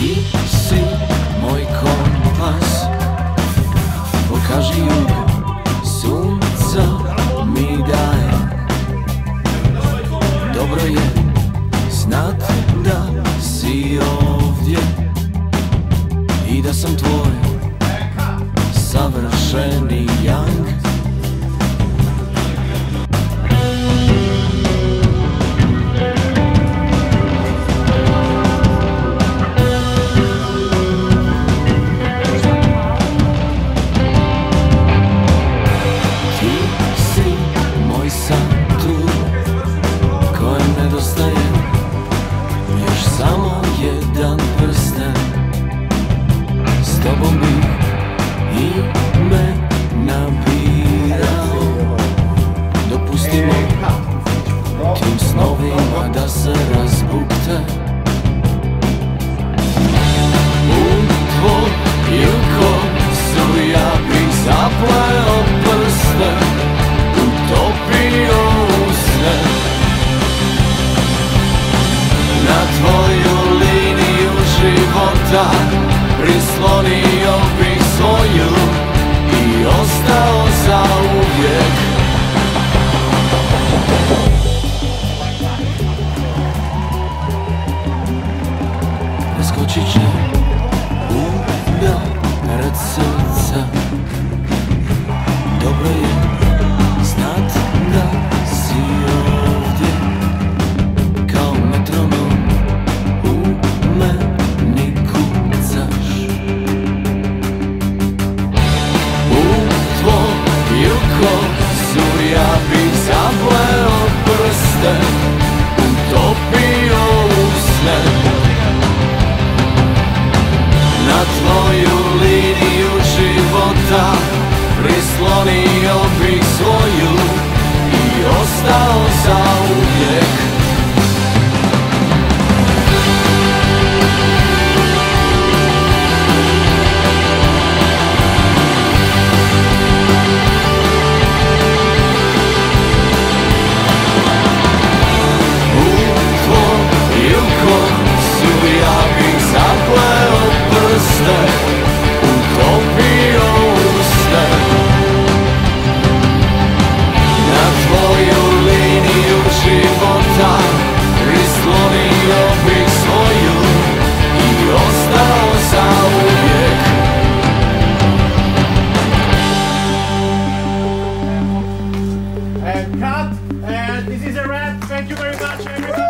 Ti si moj kompas, pokaži jug, sunca mi daje. Dobro je znat da si ovdje i da sam tvoj savršeni yang. Samo jedan prsten, s tobom bih ime nabirao. Dopustimo tim snovima da se razbukte. U tvoju kosu ja bih zapleo prste, utopio u sne. Na tvoju liniju života prislonio bih svoju i ostao zauvijek. Preskočit će udarac srca. Dobro je znat da si ovdje kao metronom. Ja bih zapleo prste, utopio u sne. Na tvoju liniju života prislonio bih svoju i ostao zauvijek. Utopio u sne. Na tvoju liniju života prislonio bih svoju i ostao zauvijek. And cut, and this is a wrap. Thank you very much, everybody.